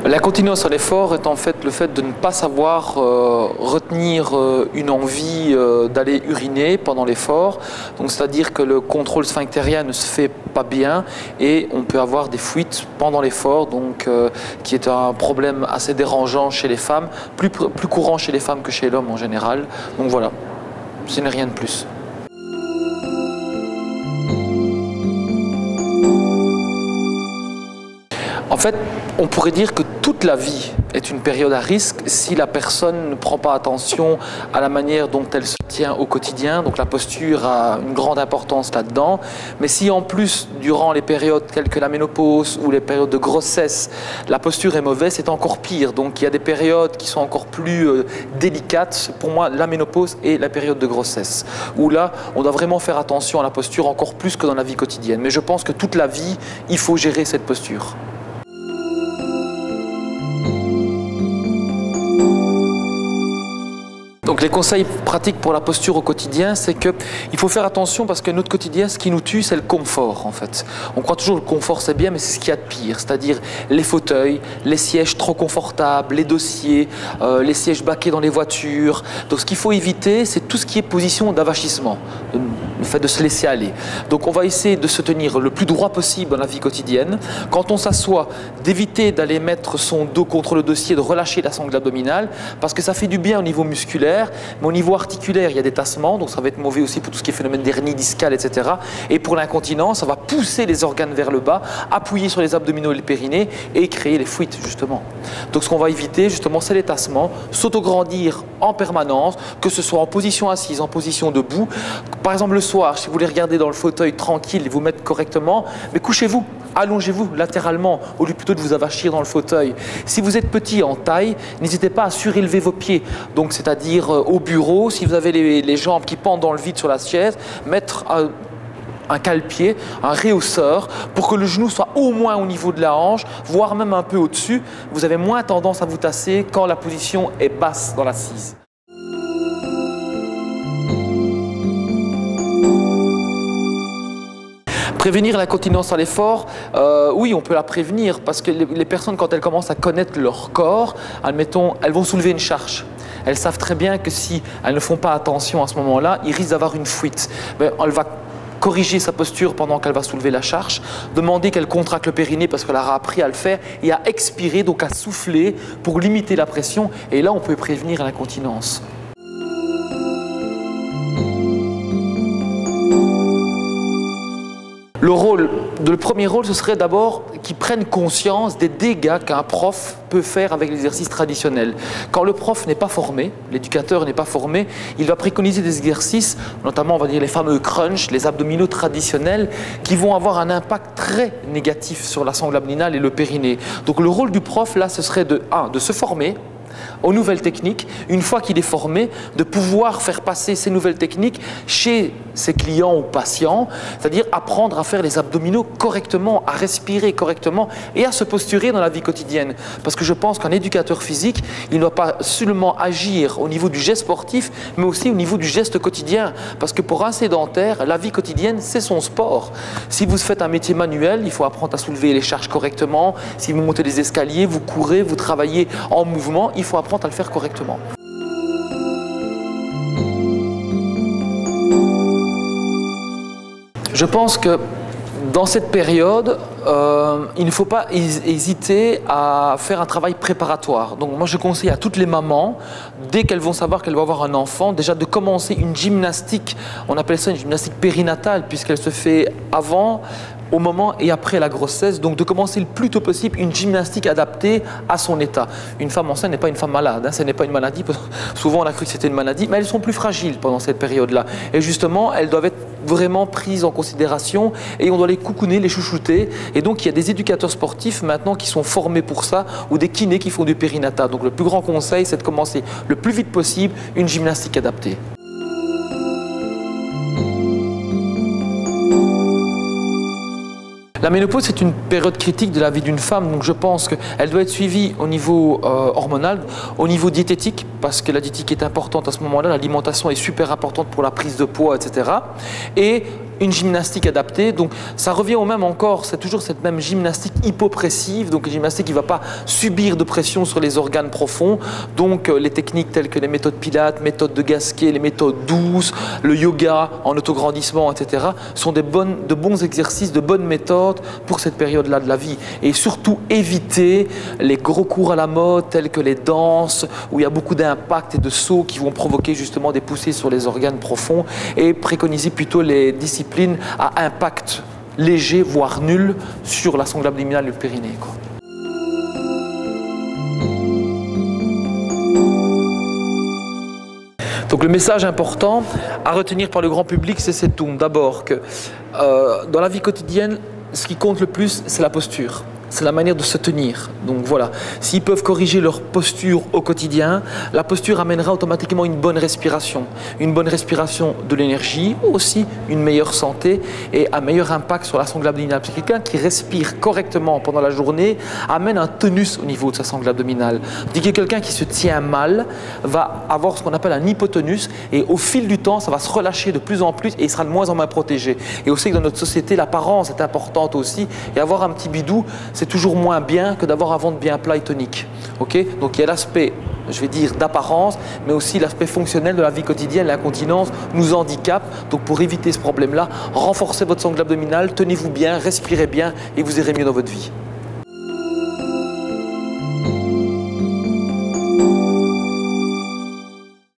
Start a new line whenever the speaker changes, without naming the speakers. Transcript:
L'incontinence à l'effort est en fait le fait de ne pas savoir retenir une envie d'aller uriner pendant l'effort. Donc c'est-à-dire que le contrôle sphinctérien ne se fait pas bien et on peut avoir des fuites pendant l'effort, donc qui est un problème assez dérangeant chez les femmes, plus courant chez les femmes que chez l'homme en général. Donc voilà, ce n'est rien de plus. En fait, on pourrait dire que toute la vie est une période à risque si la personne ne prend pas attention à la manière dont elle se tient au quotidien. Donc la posture a une grande importance là-dedans. Mais si en plus, durant les périodes telles que la ménopause ou les périodes de grossesse, la posture est mauvaise, c'est encore pire. Donc il y a des périodes qui sont encore plus délicates. Pour moi, la ménopause et la période de grossesse, où là, on doit vraiment faire attention à la posture encore plus que dans la vie quotidienne. Mais je pense que toute la vie, il faut gérer cette posture. Donc les conseils pratiques pour la posture au quotidien, c'est qu'il faut faire attention parce que notre quotidien, ce qui nous tue, c'est le confort en fait. On croit toujours que le confort c'est bien, mais c'est ce qu'il y a de pire, c'est-à-dire les fauteuils, les sièges trop confortables, les dossiers, les sièges baquets dans les voitures. Donc ce qu'il faut éviter, c'est tout ce qui est position d'avachissement, le fait de se laisser aller. Donc on va essayer de se tenir le plus droit possible dans la vie quotidienne. Quand on s'assoit, d'éviter d'aller mettre son dos contre le dossier, de relâcher la sangle abdominale, parce que ça fait du bien au niveau musculaire. Mais au niveau articulaire, il y a des tassements, donc ça va être mauvais aussi pour tout ce qui est phénomène d'hernie discale, etc. Et pour l'incontinence, ça va pousser les organes vers le bas, appuyer sur les abdominaux et le périnée et créer les fuites, justement. Donc ce qu'on va éviter, justement, c'est les tassements, s'autograndir en permanence, que ce soit en position assise, en position debout. Par exemple, le soir, si vous voulez regarder dans le fauteuil tranquille et vous mettre correctement, mais couchez-vous. Allongez-vous latéralement au lieu plutôt de vous avachir dans le fauteuil. Si vous êtes petit en taille, n'hésitez pas à surélever vos pieds. Donc, c'est-à-dire au bureau, si vous avez les jambes qui pendent dans le vide sur la chaise, mettre un cale-pied, un réhausseur, pour que le genou soit au moins au niveau de la hanche, voire même un peu au-dessus. Vous avez moins tendance à vous tasser quand la position est basse dans l'assise. Prévenir l'incontinence à l'effort, oui, on peut la prévenir parce que les personnes, quand elles commencent à connaître leur corps, admettons, elles vont soulever une charge. Elles savent très bien que si elles ne font pas attention à ce moment-là, ils risquent d'avoir une fuite. Mais elle va corriger sa posture pendant qu'elle va soulever la charge, demander qu'elle contracte le périnée parce qu'elle aura appris à le faire et à expirer, donc à souffler pour limiter la pression. Et là, on peut prévenir l'incontinence. Le premier rôle, ce serait d'abord qu'ils prennent conscience des dégâts qu'un prof peut faire avec l'exercice traditionnel. Quand le prof n'est pas formé, l'éducateur n'est pas formé, il va préconiser des exercices, notamment on va dire les fameux crunch, les abdominaux traditionnels, qui vont avoir un impact très négatif sur la sangle abdominale et le périnée. Donc le rôle du prof, là, ce serait de se former aux nouvelles techniques, une fois qu'il est formé, de pouvoir faire passer ces nouvelles techniques chez ses clients ou patients, c'est-à-dire apprendre à faire les abdominaux correctement, à respirer correctement et à se posturer dans la vie quotidienne. Parce que je pense qu'un éducateur physique, il ne doit pas seulement agir au niveau du geste sportif, mais aussi au niveau du geste quotidien. Parce que pour un sédentaire, la vie quotidienne, c'est son sport. Si vous faites un métier manuel, il faut apprendre à soulever les charges correctement. Si vous montez les escaliers, vous courez, vous travaillez en mouvement, il faut apprendre à le faire correctement. Je pense que dans cette période, il ne faut pas hésiter à faire un travail préparatoire. Donc moi je conseille à toutes les mamans, dès qu'elles vont savoir qu'elles vont avoir un enfant, déjà de commencer une gymnastique, on appelle ça une gymnastique périnatale puisqu'elle se fait avant, au moment et après la grossesse, donc de commencer le plus tôt possible une gymnastique adaptée à son état. Une femme enceinte n'est pas une femme malade, hein, ce n'est pas une maladie, souvent on a cru que c'était une maladie, mais elles sont plus fragiles pendant cette période-là. Et justement, elles doivent être vraiment prises en considération et on doit les coucouner, les chouchouter. Et donc il y a des éducateurs sportifs maintenant qui sont formés pour ça ou des kinés qui font du périnata. Donc le plus grand conseil, c'est de commencer le plus vite possible une gymnastique adaptée. La ménopause, c'est une période critique de la vie d'une femme, donc je pense qu'elle doit être suivie au niveau hormonal, au niveau diététique, parce que la diététique est importante à ce moment-là, l'alimentation est super importante pour la prise de poids, etc. Et une gymnastique adaptée. Donc ça revient au même encore, c'est toujours cette même gymnastique hypopressive, donc une gymnastique qui ne va pas subir de pression sur les organes profonds. Donc les techniques telles que les méthodes Pilates, méthodes de Gasquet, les méthodes douces, le yoga en autograndissement, etc. sont de bons exercices, de bonnes méthodes pour cette période-là de la vie. Et surtout éviter les gros cours à la mode tels que les danses, où il y a beaucoup d'impact et de sauts qui vont provoquer justement des poussées sur les organes profonds, et préconiser plutôt les disciplines à impact léger, voire nul, sur la sangle abdominale et le périnée, quoi. Donc le message important à retenir par le grand public, c'est cette tourne. D'abord que dans la vie quotidienne, ce qui compte le plus, c'est la posture. C'est la manière de se tenir. Donc voilà, s'ils peuvent corriger leur posture au quotidien, la posture amènera automatiquement une bonne respiration de l'énergie, aussi une meilleure santé et un meilleur impact sur la sangle abdominale. Parce que quelqu'un qui respire correctement pendant la journée amène un tonus au niveau de sa sangle abdominale. Tandis que quelqu'un qui se tient mal va avoir ce qu'on appelle un hypotonus, et au fil du temps, ça va se relâcher de plus en plus et il sera de moins en moins protégé. Et aussi que dans notre société, l'apparence est importante aussi, et avoir un petit bidou, c'est toujours moins bien que d'avoir un ventre bien plat et tonique. Okay, donc il y a l'aspect, je vais dire, d'apparence, mais aussi l'aspect fonctionnel de la vie quotidienne. L'incontinence nous handicape. Donc pour éviter ce problème-là, renforcez votre sangle abdominale, tenez-vous bien, respirez bien et vous irez mieux dans votre vie.